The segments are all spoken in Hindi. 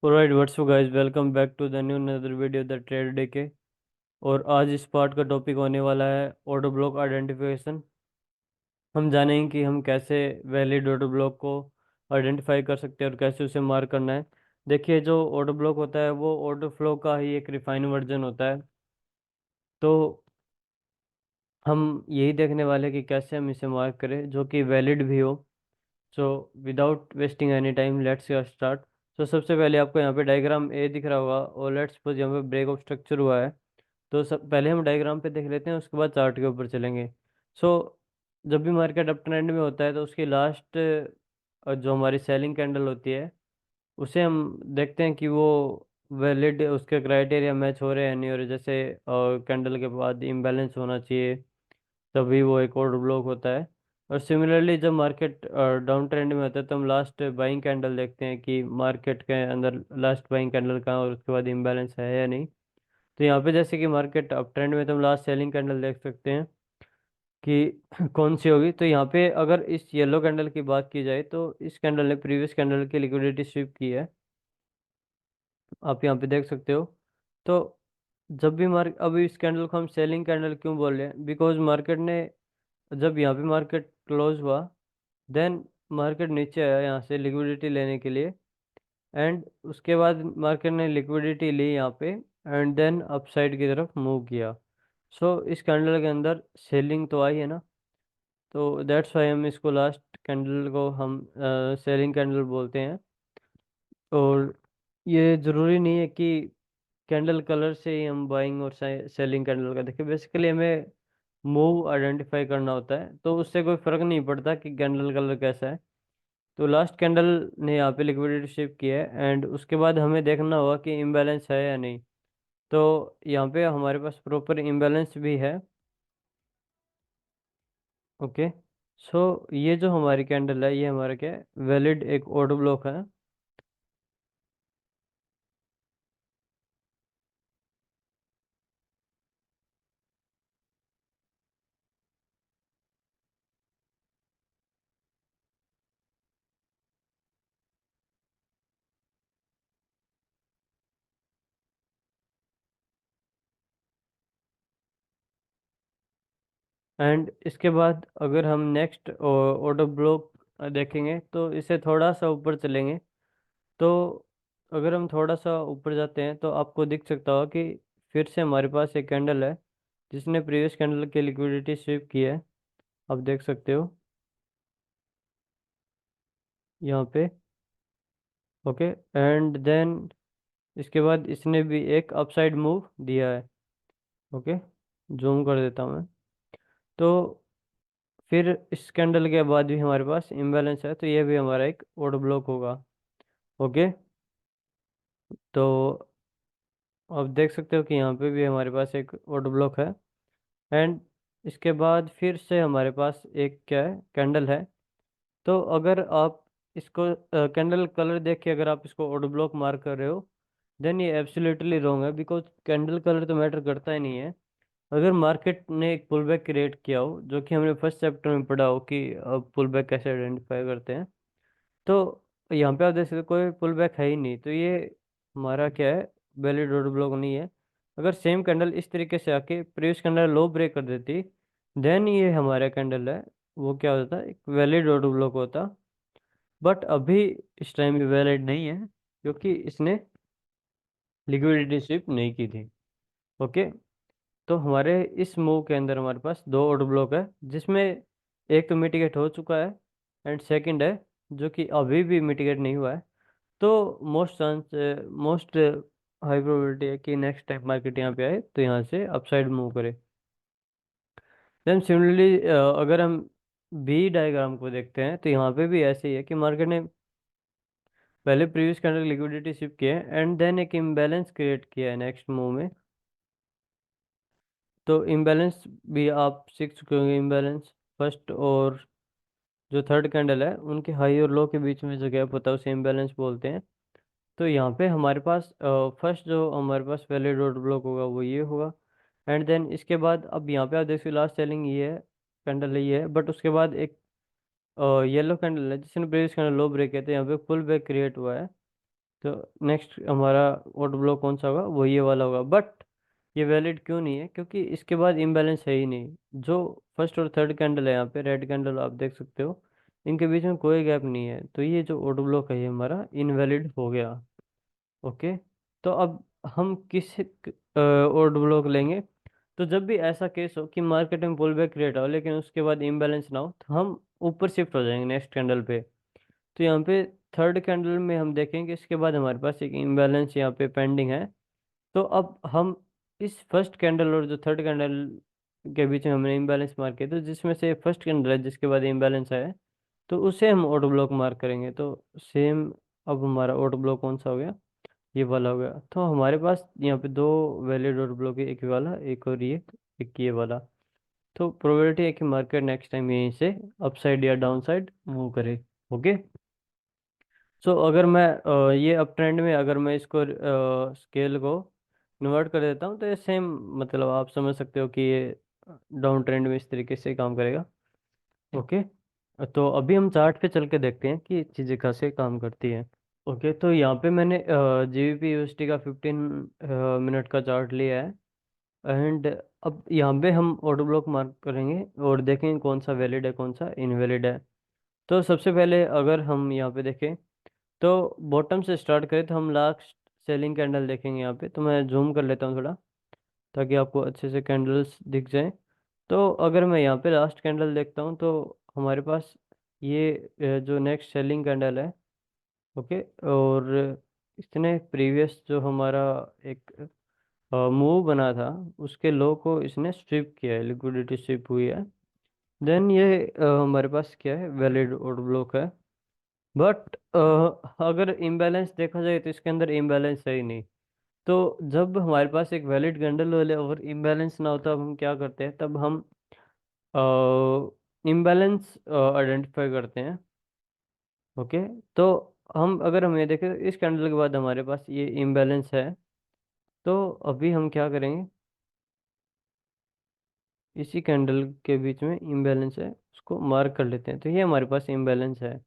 Alright what's up guys, welcome back to the new another video the trade day के। और आज इस पार्ट का टॉपिक होने वाला है ऑर्डर ब्लॉक आइडेंटिफिकेशन। हम जानेंगे कि हम कैसे वैलिड ऑर्डर ब्लॉक को आइडेंटिफाई कर सकते हैं और कैसे उसे मार्क करना है। देखिए, जो ऑर्डर ब्लॉक होता है वो ऑर्डर फ्लो का ही एक रिफाइन वर्जन होता है। तो हम यही देखने वाले हैं कि कैसे हम इसे मार्क करें जो कि वैलिड भी हो। So without wasting any time let's get start. तो सबसे पहले आपको यहाँ पे डायग्राम ए दिख रहा होगा और लेट्स सपोज यहाँ पे ब्रेक ऑफ स्ट्रक्चर हुआ है। तो सब पहले हम डायग्राम पे देख लेते हैं, उसके बाद चार्ट के ऊपर चलेंगे। सो जब भी मार्केट अप ट्रेंड में होता है तो उसकी लास्ट जो हमारी सेलिंग कैंडल होती है उसे हम देखते हैं कि वो वैलिड उसके क्राइटेरिया मैच हो रहे हैं नहीं हो रहे। जैसे कैंडल के बाद इम्बैलेंस होना चाहिए, तभी वो एक और ब्लॉक होता है। और सिमिलरली जब मार्केट डाउन ट्रेंड में होता है तो हम लास्ट बाइंग कैंडल देखते हैं कि मार्केट के अंदर लास्ट बाइंग कैंडल कहाँ और उसके बाद इम्बैलेंस है या नहीं। तो यहाँ पे जैसे कि मार्केट अप ट्रेंड में तो हम लास्ट सेलिंग कैंडल देख सकते हैं कि कौन सी होगी। तो यहाँ पे अगर इस येलो कैंडल की बात की जाए तो इस कैंडल ने प्रीवियस कैंडल की लिक्विडिटी स्वीप की है, आप यहाँ पे देख सकते हो। तो जब भी मार्केट, अब इस कैंडल को हम सेलिंग कैंडल क्यों बोल रहे हैं, बिकॉज मार्केट ने जब यहाँ पे मार्केट क्लोज हुआ देन मार्केट नीचे आया यहाँ से लिक्विडिटी लेने के लिए। एंड उसके बाद मार्केट ने लिक्विडिटी ली यहाँ पे एंड देन अपसाइड की तरफ मूव किया। सो इस कैंडल के अंदर सेलिंग तो आई है ना, तो दैट्स वाई हम इसको लास्ट कैंडल को हम सेलिंग कैंडल बोलते हैं। और ये ज़रूरी नहीं है कि कैंडल कलर से ही हम बाइंग और सेलिंग कैंडल का देखें। बेसिकली हमें मूव आइडेंटिफाई करना होता है, तो उससे कोई फ़र्क नहीं पड़ता कि कैंडल कलर कैसा है। तो लास्ट कैंडल ने यहाँ पे लिक्विडिटी शिफ्ट की है एंड उसके बाद हमें देखना होगा कि इम्बैलेंस है या नहीं। तो यहाँ पे हमारे पास प्रॉपर इम्बैलेंस भी है। ओके। सो ये जो हमारी कैंडल है ये हमारा क्या है, वैलिड एक ऑर्डर ब्लॉक है। एंड इसके बाद अगर हम नेक्स्ट ऑर्डर ब्लॉक देखेंगे तो इसे थोड़ा सा ऊपर चलेंगे। तो अगर हम थोड़ा सा ऊपर जाते हैं तो आपको दिख सकता होगा कि फिर से हमारे पास एक कैंडल है जिसने प्रीवियस कैंडल की लिक्विडिटी स्वीप की है, आप देख सकते हो यहाँ पे। ओके। एंड देन इसके बाद इसने भी एक अपसाइड मूव दिया है। ओके, जूम कर देता हूँ मैं। तो फिर इस कैंडल के बाद भी हमारे पास इम्बैलेंस है, तो ये भी हमारा एक ऑर्डर ब्लॉक होगा। ओके। तो आप देख सकते हो कि यहाँ पे भी हमारे पास एक ऑर्डर ब्लॉक है। एंड इसके बाद फिर से हमारे पास एक क्या है, कैंडल है। तो अगर आप इसको कैंडल कलर देख के अगर आप इसको ऑर्डर ब्लॉक मार्क कर रहे हो देन ये एब्सोल्युटली रॉन्ग है, बिकॉज कैंडल कलर तो मैटर करता ही नहीं है। अगर मार्केट ने एक पुल बैक क्रिएट किया हो, जो कि हमने फर्स्ट चैप्टर में पढ़ा हो कि पुल बैक कैसे आइडेंटिफाई करते हैं, तो यहाँ पे आप देख सकते हो कोई पुल बैक है ही नहीं, तो ये हमारा क्या है, वैलिड ऑर्डर ब्लॉक नहीं है। अगर सेम कैंडल इस तरीके से आके प्रीवियस कैंडल लो ब्रेक कर देती देन ये हमारा कैंडल है, वो क्या होता है, एक वैलिड ऑर्डर ब्लॉक होता। बट अभी इस टाइम भी वैलिड नहीं है क्योंकि इसने लिक्विडिटी स्वीप नहीं की थी। ओके। तो हमारे इस मूव के अंदर हमारे पास दो ऑर्डर ब्लॉक है, जिसमें एक तो मिटिगेट हो चुका है एंड सेकंड है जो कि अभी भी मिटिगेट नहीं हुआ है। तो मोस्ट हाई प्रोबेबिलिटी है कि नेक्स्ट टाइम मार्केट यहाँ पे आए तो यहाँ से अपसाइड मूव करे। देन सिमिलरली अगर हम बी डायग्राम को देखते हैं तो यहाँ पे भी ऐसे ही है कि मार्केट ने पहले प्रीवियस कैंडल लिक्विडिटी शिफ्ट किया है एंड देन एक इम्बैलेंस क्रिएट किया है नेक्स्ट मूव में। तो इम्बैलेंस भी आप सीख चुके होंगे। इम्बैलेंस फर्स्ट और जो थर्ड कैंडल है उनके हाई और लो के बीच में जो गैप होता है उसे इम्बैलेंस बोलते हैं। तो यहाँ पे हमारे पास फर्स्ट जो हमारे पास वैलिड ऑर्डर ब्लॉक होगा वो ये होगा। एंड देन इसके बाद अब यहाँ पे आप देखिए लास्ट सेलिंग ये है, कैंडल ये है, बट उसके बाद एक येलो कैंडल है जिसने प्रीवियस कैंडल लो ब्रेक किया था, यहाँ पे पुल बैक क्रिएट हुआ है। तो नेक्स्ट हमारा ऑर्डर ब्लॉक कौन सा होगा, वो ये वाला होगा। बट ये वैलिड क्यों नहीं है, क्योंकि इसके बाद इम्बैलेंस है ही नहीं। जो फर्स्ट और थर्ड कैंडल है यहाँ पे, रेड कैंडल आप देख सकते हो, इनके बीच में कोई गैप नहीं है, तो ये जो ऑर्डर ब्लॉक है ये हमारा इनवैलिड हो गया। ओके। तो अब हम किस ऑर्डर ब्लॉक लेंगे, तो जब भी ऐसा केस हो कि मार्केट में पुल बैक क्रिएट हो लेकिन उसके बाद इम्बैलेंस ना हो, तो हम ऊपर शिफ्ट हो जाएंगे नेक्स्ट कैंडल पे। तो यहाँ पे थर्ड कैंडल में हम देखेंगे इसके बाद हमारे पास एक इम्बैलेंस यहाँ पे पेंडिंग है। तो अब हम इस फर्स्ट कैंडल और जो थर्ड कैंडल के बीच में हमने इम्बैलेंस मार्क किया, तो जिसमें से फर्स्ट कैंडल है जिसके बाद इम्बैलेंस है, तो उसे हम ऑटो ब्लॉक मार्क करेंगे। तो सेम, अब हमारा ऑटो ब्लॉक कौन सा हो गया, ये वाला हो गया। तो हमारे पास यहाँ पे दो वैलिड ऑटो ब्लॉक है, एक ये वाला, एक और ये, एक ये वाला। तो प्रोबेबिलिटी है कि मार्केट नेक्स्ट टाइम यहीं से अपसाइड या डाउन साइड मूव करे। ओके। सो अगर मैं ये अप ट्रेंड में अगर मैं इसको स्केल को कन्वर्ट कर देता हूँ, तो ये सेम, मतलब आप समझ सकते हो कि ये डाउन ट्रेंड में इस तरीके से काम करेगा। ओके। तो अभी हम चार्ट पे चल के देखते हैं कि चीज़ें कैसे काम करती हैं। ओके। तो यहाँ पे मैंने जीबीपी यूएसडी का 15 मिनट का चार्ट लिया है। एंड अब यहाँ पे हम ऑटो ब्लॉक मार्क करेंगे और देखेंगे कौन सा वैलिड है कौन सा इनवैलिड है। तो सबसे पहले अगर हम यहाँ पे देखें, तो बॉटम से स्टार्ट करें तो हम लास्ट सेलिंग कैंडल देखेंगे यहाँ पे। तो मैं जूम कर लेता हूँ थोड़ा, ताकि आपको अच्छे से कैंडल्स दिख जाएं। तो अगर मैं यहाँ पे लास्ट कैंडल देखता हूँ, तो हमारे पास ये जो नेक्स्ट सेलिंग कैंडल है। ओके। और इसने प्रीवियस जो हमारा एक मूव बना था, उसके लो को इसने स्विप किया है, लिक्विडिटी स्विप हुई है। देन ये हमारे पास क्या है, वैलिड ऑर्डर ब्लॉक है। बट अगर इम्बैलेंस देखा जाए तो इसके अंदर इम्बैलेंस है ही नहीं। तो जब हमारे पास एक वैलिड कैंडल वाले और इम्बैलेंस ना होता, हम क्या करते हैं, तब हम इम्बैलेंस आइडेंटिफाई करते हैं। ओके। तो अगर हम ये देखें तो इस कैंडल के बाद हमारे पास ये इम्बैलेंस है। तो अभी हम क्या करेंगे, इसी कैंडल के बीच में इम्बैलेंस है, उसको मार्क कर लेते हैं। तो ये हमारे पास इम्बैलेंस है।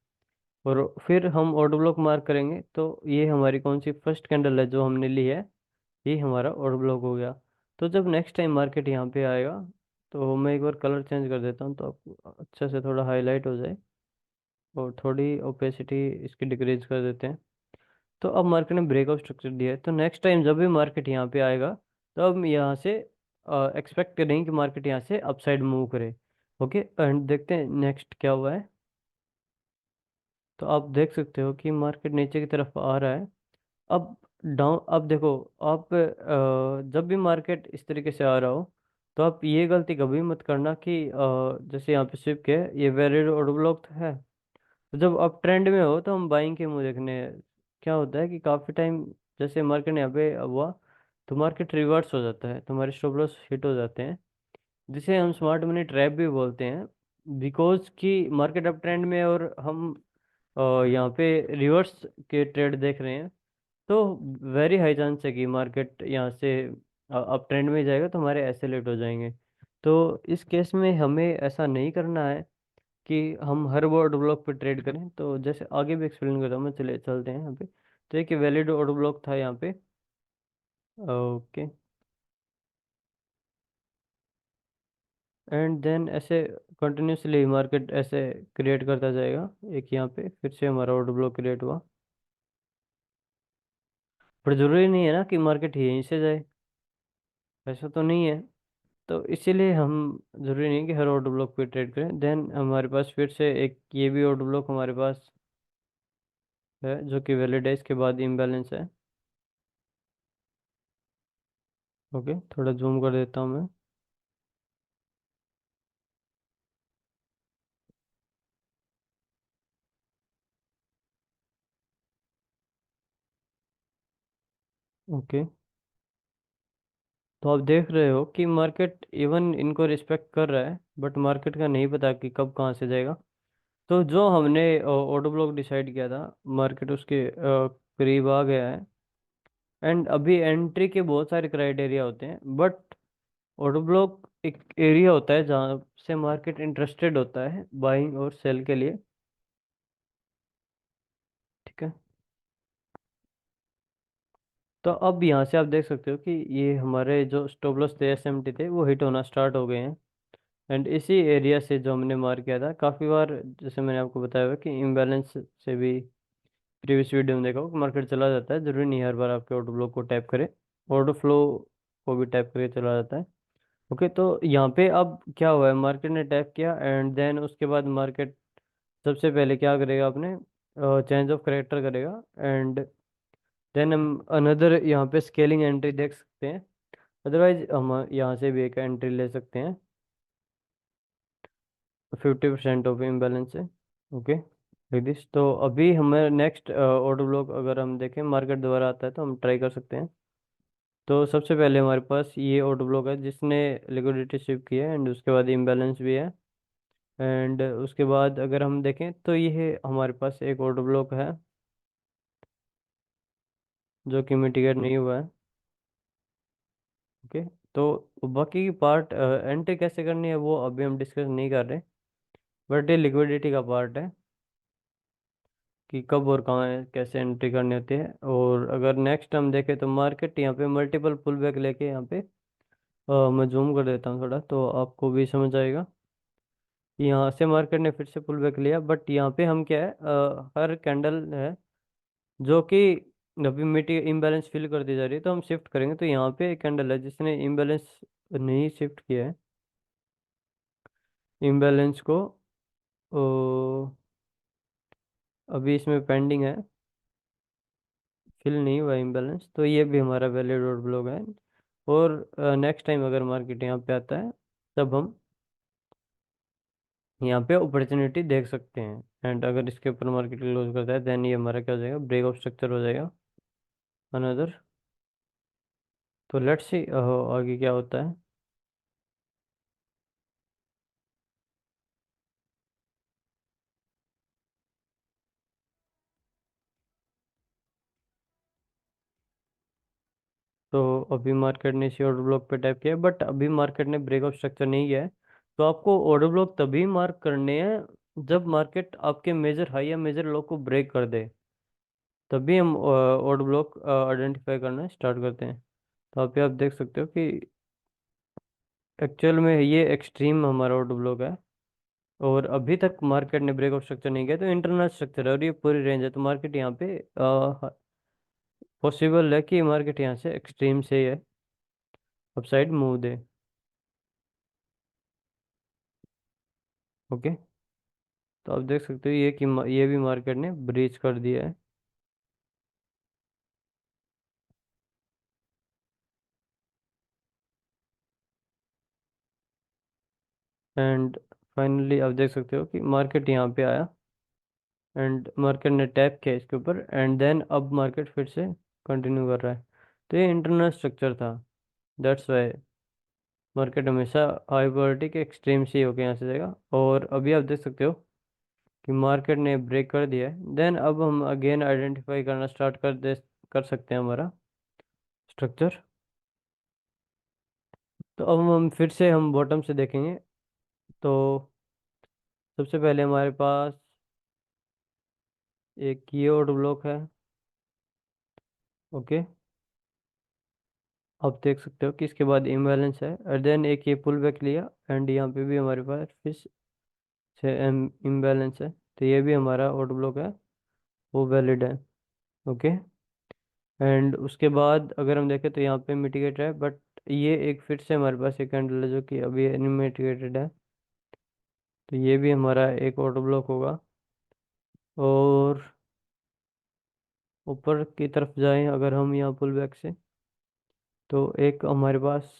और फिर हम ऑर्डर ब्लॉक मार्क करेंगे, तो ये हमारी कौन सी फर्स्ट कैंडल है जो हमने ली है, ये हमारा ऑर्डर ब्लॉक हो गया। तो जब नेक्स्ट टाइम मार्केट यहाँ पे आएगा, तो मैं एक बार कलर चेंज कर देता हूँ, तो आपको अच्छे से थोड़ा हाईलाइट हो जाए। और थोड़ी ओपेसिटी इसकी डिक्रीज कर देते हैं। तो अब मार्केट ने ब्रेकआउट स्ट्रक्चर दिया है, तो नेक्स्ट टाइम जब भी मार्केट यहाँ पे आएगा, तो अब हम यहाँ से एक्सपेक्ट करेंगे कि मार्केट यहाँ से अपसाइड मूव करे। ओके। एंड देखते हैं नेक्स्ट क्या हुआ है। तो आप देख सकते हो कि मार्केट नीचे की तरफ आ रहा है। अब डाउन, अब देखो, आप जब भी मार्केट इस तरीके से आ रहा हो, तो आप ये गलती कभी मत करना कि जैसे यहाँ पे स्विप के ये वैलिड ऑर्डर ब्लॉक है। तो जब आप ट्रेंड में हो तो हम बाइंग के मुंह देखने हैं। क्या होता है कि काफ़ी टाइम जैसे मार्केट यहाँ पे हुआ, तो मार्केट रिवर्स हो जाता है, तो हमारे स्टॉप लॉस हिट हो जाते हैं, जिसे हम स्मार्ट मनी ट्रैप भी बोलते हैं। बिकॉज कि मार्केट अप ट्रेंड में है और हम यहाँ पे रिवर्स के ट्रेड देख रहे हैं, तो वेरी हाई चांस है कि मार्केट यहाँ से अप ट्रेंड में जाएगा, तो हमारे ऐसे लेट हो जाएंगे। तो इस केस में हमें ऐसा नहीं करना है कि हम हर वो ऑर्डर ब्लॉक पे ट्रेड करें। तो जैसे आगे भी एक्सप्लेन करता हूँ मैं, चले चलते हैं यहाँ पे। तो एक वैलिड ऑर्डर ब्लॉक था यहाँ पे। ओके। एंड देन ऐसे कंटिन्यूसली मार्केट ऐसे क्रिएट करता जाएगा। एक यहाँ पे फिर से हमारा ऑर्डर ब्लॉक क्रिएट हुआ। पर जरूरी नहीं है ना कि मार्केट यहीं से जाए, ऐसा तो नहीं है। तो इसीलिए हम, जरूरी नहीं कि हर ऑर्डर ब्लॉक पे ट्रेड करें। देन हमारे पास फिर से एक ये भी ऑर्डर ब्लॉक हमारे पास है, जो कि वैलिड है, इसके बाद इम्बैलेंस है। ओके, थोड़ा जूम कर देता हूँ मैं। ओके। तो आप देख रहे हो कि मार्केट इवन इनको रिस्पेक्ट कर रहा है, बट मार्केट का नहीं पता कि कब कहाँ से जाएगा। तो जो हमने ऑर्डर ब्लॉक डिसाइड किया था, मार्केट उसके करीब आ गया है। एंड अभी एंट्री के बहुत सारे क्राइटेरिया होते हैं, बट ऑर्डर ब्लॉक एक एरिया होता है जहाँ से मार्केट इंटरेस्टेड होता है बाइंग और सेल के लिए। ठीक है। तो अब यहाँ से आप देख सकते हो कि ये हमारे जो स्टॉप लॉस थे, एसएमटी थे, वो हिट होना स्टार्ट हो गए हैं। एंड इसी एरिया से जो हमने मार किया था काफ़ी बार, जैसे मैंने आपको बताया हुआ कि इम्बैलेंस से भी प्रीवियस वीडियो में देखा हो कि मार्केट चला जाता है, जरूरी नहीं हर बार आपके ऑर्डर ब्लॉक को टैप करे, ऑर्डर फ्लो को भी टैप करके चला जाता है। ओके, तो यहाँ पे अब क्या हुआ है, मार्केट ने टैप किया एंड देन उसके बाद मार्केट सबसे पहले क्या करेगा, अपने चेंज ऑफ करेक्टर करेगा एंड देन हम अनदर यहाँ पे स्केलिंग एंट्री देख सकते हैं। अदरवाइज हम यहाँ से भी एक एंट्री ले सकते हैं 50% ऑफ इम्बैलेंस है। Okay, like this. तो अभी हमें नेक्स्ट ऑर्डर ब्लॉक अगर हम देखें, मार्केट दोबारा आता है तो हम ट्राई कर सकते हैं। तो सबसे पहले हमारे पास ये ऑर्डर ब्लॉक है जिसने लिक्विडिटी शिफ्ट की है एंड उसके बाद इम्बैलेंस भी है। एंड उसके बाद अगर हम देखें तो ये हमारे पास एक ऑर्डर ब्लॉक है जो कि मिटिगेट नहीं हुआ है। ओके, तो बाकी की पार्ट एंट्री कैसे करनी है वो अभी हम डिस्कस नहीं कर रहे, बट ये लिक्विडिटी का पार्ट है कि कब और कहाँ है, कैसे एंट्री करनी होती है। और अगर नेक्स्ट हम देखें तो मार्केट यहाँ पे मल्टीपल पुल बैक लेके यहाँ पे मैं जूम कर देता हूँ थोड़ा तो आपको भी समझ आएगा कि यहाँ से मार्केट ने फिर से पुल बैक लिया, बट यहाँ पे हम क्या है, हर कैंडल है जो कि अभी मिट्टी इम्बैलेंस फिल कर दी जा रही है, तो हम शिफ्ट करेंगे। तो यहाँ पे एक कैंडल है जिसने इम्बैलेंस नहीं शिफ्ट किया है, इम्बैलेंस को अभी इसमें पेंडिंग है, फिल नहीं हुआ इम्बैलेंस, तो ये भी हमारा वैलिड रोड ब्लॉक है। और नेक्स्ट टाइम अगर मार्केट यहाँ पे आता है तब हम यहाँ पे अपॉर्चुनिटी देख सकते हैं। एंड अगर इसके ऊपर मार्केट क्लोज करता है देन ये हमारा क्या हो जाएगा, ब्रेक ऑफ स्ट्रक्चर हो जाएगा अनदर। तो लेट्स सी आगे क्या होता है। तो अभी मार्केट ने इसी ऑर्डर ब्लॉक पे टैप किया, बट अभी मार्केट ने ब्रेक ऑफ स्ट्रक्चर नहीं किया है। तो आपको ऑर्डर ब्लॉक तभी मार्क करने हैं जब मार्केट आपके मेजर हाई या मेजर लो को ब्रेक कर दे, तभी हम ऑर्डर ब्लॉक आइडेंटिफाई करना स्टार्ट करते हैं। तो आप यहाँ आप देख सकते हो कि एक्चुअल में ये एक्सट्रीम हमारा ऑर्डर ब्लॉक है और अभी तक मार्केट ने ब्रेक ऑफ स्ट्रक्चर नहीं किया, तो इंटरनल स्ट्रक्चर है और ये पूरी रेंज है। तो मार्केट यहाँ पे पॉसिबल है कि मार्केट यहाँ से एक्सट्रीम से है अपसाइड मूव दे। ओके, तो आप देख सकते हो ये कि ये भी मार्केट ने ब्रीच कर दिया है। एंड फाइनली आप देख सकते हो कि मार्केट यहाँ पे आया एंड मार्केट ने टैप किया इसके ऊपर एंड देन अब मार्केट फिर से कंटिन्यू कर रहा है। तो ये इंटरनल स्ट्रक्चर था, दैट्स वाई मार्केट हमेशा हाई वोलेटिलिटी के एक्सट्रीम से ही होकर यहाँ से जाएगा। और अभी आप देख सकते हो कि मार्केट ने ब्रेक कर दिया है, देन अब हम अगेन आइडेंटिफाई करना स्टार्ट कर सकते हैं हमारा स्ट्रक्चर। तो अब हम फिर से हम बॉटम से देखेंगे। तो सबसे पहले हमारे पास एक कीवर्ड ब्लॉक है। ओके, आप देख सकते हो कि इसके बाद इम्बैलेंस है और देन एक ये पुल बैक लिया एंड यहाँ पे भी हमारे पास फिर से इम्बैलेंस है, तो ये भी हमारा ऑर्डर ब्लॉक है, वो वैलिड है। ओके, एंड उसके बाद अगर हम देखें तो यहाँ पे मिटिगेट है, बट ये एक फिर से हमारे पास एक कैंडल है जो कि अभी अनमिटिगेटेड है, तो ये भी हमारा एक ऑर्डर ब्लॉक होगा। और ऊपर की तरफ जाएं अगर हम यहाँ पुल बैक से, तो एक हमारे पास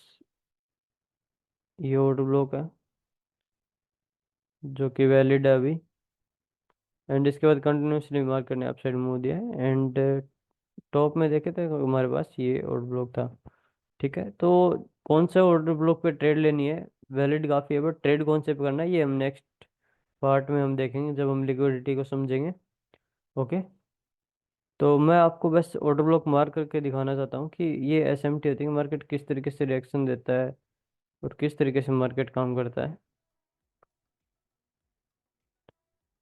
ये ऑर्डर ब्लॉक है जो कि वैलिड है अभी। एंड इसके बाद कंटिन्यूसली मार्केट ने अपसाइड मूव दिया है एंड टॉप में देखे तो हमारे पास ये ऑर्डर ब्लॉक था। ठीक है, तो कौन सा ऑर्डर ब्लॉक पे ट्रेड लेनी है, वैलिड काफ़ी है, बट ट्रेड कौन से पे करना है ये हम नेक्स्ट पार्ट में हम देखेंगे जब हम लिक्विडिटी को समझेंगे। ओके, तो मैं आपको बस ऑर्डर ब्लॉक मार्क करके दिखाना चाहता हूँ कि ये एसएमटी होती है, मार्केट किस तरीके से रिएक्शन देता है और किस तरीके से मार्केट काम करता है।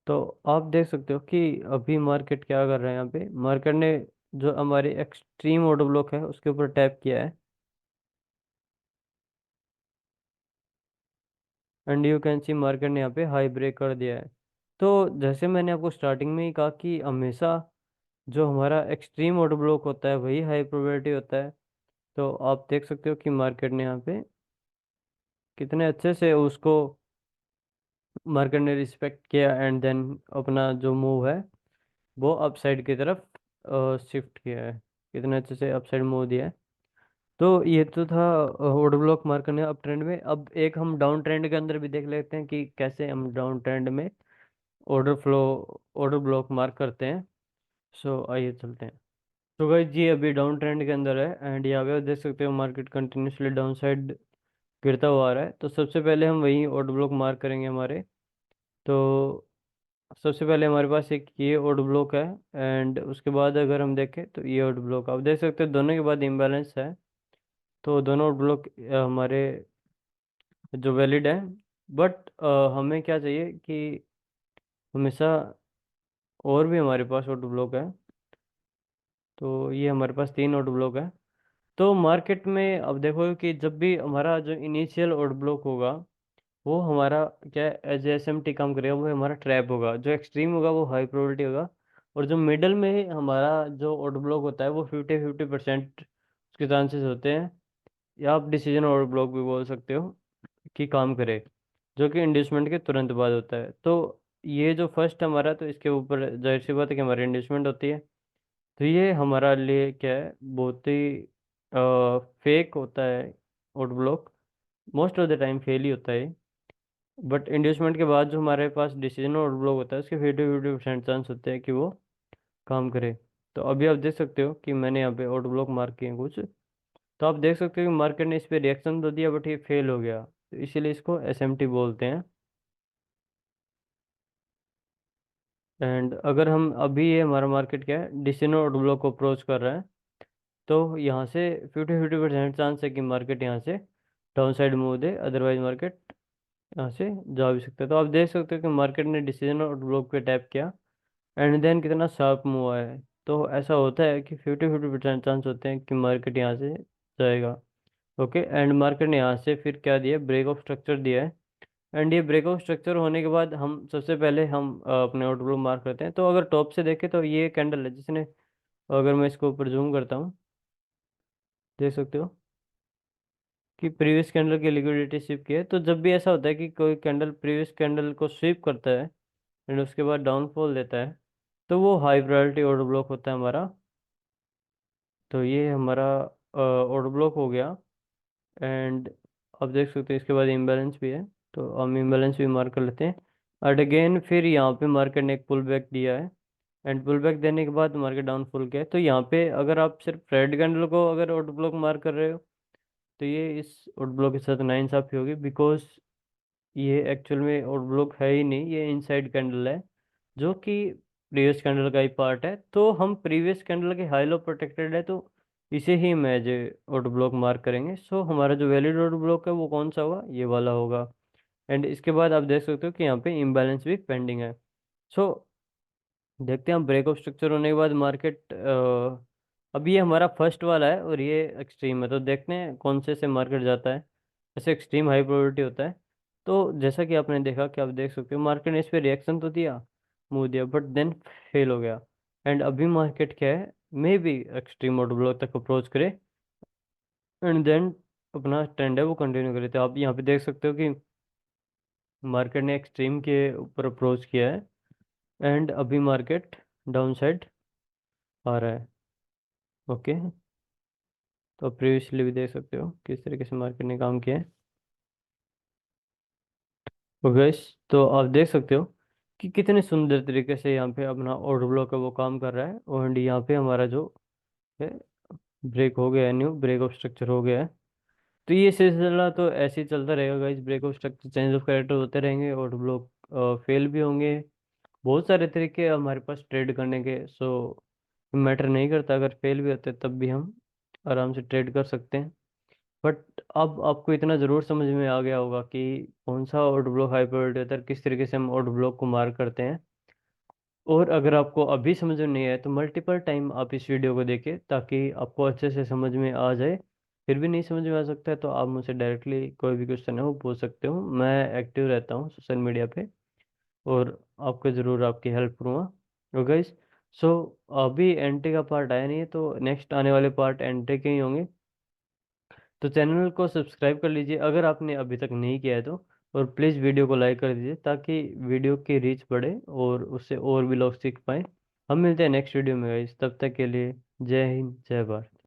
तो आप देख सकते हो कि अभी मार्केट क्या कर रहा है, यहाँ पे मार्केट ने जो हमारी एक्सट्रीम ऑर्डर ब्लॉक है उसके ऊपर टैप किया है, and you can see market ने यहाँ पे हाई ब्रेक कर दिया है। तो जैसे मैंने आपको स्टार्टिंग में ही कहा कि हमेशा जो हमारा एक्सट्रीम ऑर्डर ब्लॉक होता है वही हाई प्रोबेबिलिटी होता है। तो आप देख सकते हो कि मार्केट ने यहाँ पे कितने अच्छे से उसको मार्केट ने रिस्पेक्ट किया, एंड देन अपना जो मूव है वो अपसाइड की तरफ शिफ्ट किया है। कितने अच्छे से अपसाइड मूव दिया है। तो ये तो था ऑर्डर ब्लॉक मार्क करने अप ट्रेंड में। अब एक हम डाउन ट्रेंड के अंदर भी देख लेते हैं कि कैसे हम डाउन ट्रेंड में order flow order block mark करते हैं। सो आइए चलते हैं। तो गाइस जी अभी डाउन ट्रेंड के अंदर है, एंड यहाँ पे आप देख सकते हो मार्केट कंटिन्यूसली डाउन साइड गिरता हुआ आ रहा है। तो सबसे पहले हम वही ऑर्डर ब्लॉक मार्क करेंगे हमारे। तो सबसे पहले हमारे पास एक ये ऑर्डर ब्लॉक है, एंड उसके बाद अगर हम देखें तो ये ऑर्डर ब्लॉक आप देख सकते हो दोनों के बाद इम्बैलेंस है। तो दोनों ऑर्डर ब्लॉक हमारे जो वैलिड है। बट हमें क्या चाहिए कि हमेशा और भी हमारे पास ऑर्डर ब्लॉक है। तो ये हमारे पास 3 ऑर्डर ब्लॉक है। तो मार्केट में अब देखो कि जब भी हमारा जो इनिशियल ऑर्डर ब्लॉक होगा वो हमारा क्या एज एस एम टी काम करेगा, वो हमारा ट्रैप होगा। जो एक्सट्रीम होगा वो हाई प्रोबेबिलिटी होगा। और जो मिडल में हमारा जो ऑर्डर ब्लॉक होता है वो 50-50% उसके चांसेस होते हैं, या आप डिसीजन ऑर्डर ब्लॉक भी बोल सकते हो, कि काम करे, जो कि इंड्यूसमेंट के तुरंत बाद होता है। तो ये जो फर्स्ट हमारा, तो इसके ऊपर जाहिर सी बात है कि हमारी इंड्यूसमेंट होती है। तो ये हमारा लिए क्या है, बहुत ही फेक होता है order block. Most of the time fail ही होता है। बट इंड्यूसमेंट के बाद जो हमारे पास डिसीजन ऑर्डर ब्लॉक होता है उसके 50-50% चांस होते हैं कि वो काम करे। तो अभी आप देख सकते हो कि मैंने यहाँ पे ऑर्डर ब्लॉक मार्क किए हैं कुछ। तो आप देख सकते हो कि मार्केट ने इस पे रिएक्शन तो दिया बट ये फेल हो गया, तो इसीलिए इसको एसएमटी बोलते हैं। एंड अगर हम अभी ये हमारा मार्केट क्या है डिसीजन ऑर्डर ब्लॉक को अप्रोच कर रहा है, तो यहाँ से 50-50% चांस है कि मार्केट यहाँ से डाउन साइड मूव दे, अदरवाइज मार्केट यहाँ से जा भी सकता है। तो आप देख सकते हो कि मार्केट ने डिसीजन और ब्लॉक पे टैप किया, एंड देन कितना शार्प मूव आया है। तो ऐसा होता है कि 50-50% चांस होते हैं कि मार्केट यहाँ से जाएगा। ओके, एंड मार्केट ने यहाँ से फिर क्या दिया, ब्रेक ऑफ स्ट्रक्चर दिया है। एंड ये ब्रेक ऑफ स्ट्रक्चर होने के बाद हम सबसे पहले हम अपने ऑर्डर ब्लॉक मार्क करते हैं। तो अगर टॉप से देखें तो ये कैंडल है जिसने, अगर मैं इसको ऊपर जूम करता हूँ, देख सकते हो कि प्रीवियस कैंडल की लिक्विडिटी स्वीप की है। तो जब भी ऐसा होता है कि कोई कैंडल प्रीवियस कैंडल को स्वीप करता है एंड उसके बाद डाउनफॉल देता है, तो वो हाई प्रायोरिटी ऑर्डर ब्लॉक होता है हमारा। तो ये हमारा ऑर्डर ब्लॉक हो गया। एंड आप देख सकते हैं इसके बाद इम्बैलेंस भी है, तो हम इम्बैलेंस भी मार्क कर लेते हैं। एंड अगेन फिर यहाँ पे मार्केट ने एक पुल बैक दिया है, एंड पुल बैक देने के बाद मार्केट डाउनफॉल किया है। तो यहाँ पे अगर आप सिर्फ रेड कैंडल को अगर ऑर्डर ब्लॉक मार्क कर रहे हो, तो ये इस ऑर्डर ब्लॉक के साथ नाइंसाफी होगी, बिकॉज ये एक्चुअल में आउट ब्लॉक है ही नहीं, ये इनसाइड कैंडल है, जो कि प्रीवियस कैंडल का ही पार्ट है। तो हम प्रीवियस कैंडल के हाई लो प्रोटेक्टेड है, तो इसे ही हम एज आउट ब्लॉक मार्क करेंगे। सो हमारा जो वैलिड आउट ब्लॉक है वो कौन सा होगा, ये वाला होगा। एंड इसके बाद आप देख सकते हो कि यहाँ पे इम्बैलेंस भी पेंडिंग है। सो देखते हैं हम ब्रेक ऑफ स्ट्रक्चर होने के बाद मार्केट, अभी ये हमारा फर्स्ट वाला है और ये एक्सट्रीम है, तो देखते हैं कौन से मार्केट जाता है। ऐसे एक्सट्रीम हाई प्रोबेबिलिटी होता है। तो जैसा कि आपने देखा कि आप देख सकते हो मार्केट ने इस पर रिएक्शन तो दिया, मूव दिया, बट देन फेल हो गया। एंड अभी मार्केट क्या है, may be extreme order block तक अप्रोच करे, एंड देन अपना ट्रेंड है वो कंटिन्यू करे। तो आप यहाँ पे देख सकते हो कि मार्केट ने एक्सट्रीम के ऊपर अप्रोच किया है, एंड अभी मार्केट डाउन साइड आ रहा है। ओके, तो प्रीवियसली भी देख सकते हो किस तरीके से मार्केट ने काम किया है। तो गैस, तो आप देख सकते हो कि कितने सुंदर तरीके से यहाँ पे अपना ऑर्डर ब्लॉक है वो काम कर रहा है, और यहाँ पे हमारा जो है ब्रेक हो गया है, न्यू ब्रेक ऑफ स्ट्रक्चर हो गया है। तो ये सिलसिला तो ऐसे ही चलता रहेगा guys, break of structure change of character होते रहेंगे, ऑर्डर ब्लॉक फेल भी होंगे। बहुत सारे तरीके हैं हमारे पास ट्रेड करने के। सो मैटर नहीं करता, अगर फेल भी होते तब भी हम आराम से ट्रेड कर सकते हैं। बट अब आपको इतना ज़रूर समझ में आ गया होगा कि कौन सा ऑर्डर ब्लॉक हाई प्रायोरिटी होता है, किस तरीके से हम ऑर्डर ब्लॉक को मार्क करते हैं। और अगर आपको अभी समझ में नहीं आया तो मल्टीपल टाइम आप इस वीडियो को देखें ताकि आपको अच्छे से समझ में आ जाए। फिर भी नहीं समझ में आ सकता है तो आप मुझसे डायरेक्टली कोई भी क्वेश्चन है वो पूछ सकते हो। मैं एक्टिव रहता हूँ सोशल मीडिया पे और आपको ज़रूर आपकी हेल्प करूँगा। तो गाइस, सो अभी एंट्री का पार्ट आया नहीं है तो नेक्स्ट आने वाले पार्ट एंट्री के ही होंगे। तो चैनल को सब्सक्राइब कर लीजिए अगर आपने अभी तक नहीं किया है तो। और प्लीज़ वीडियो को लाइक कर दीजिए ताकि वीडियो की रीच बढ़े और उससे और भी लोग सीख पाएँ। हम मिलते हैं नेक्स्ट वीडियो में गाइस, तब तक के लिए जय हिंद, जय भारत।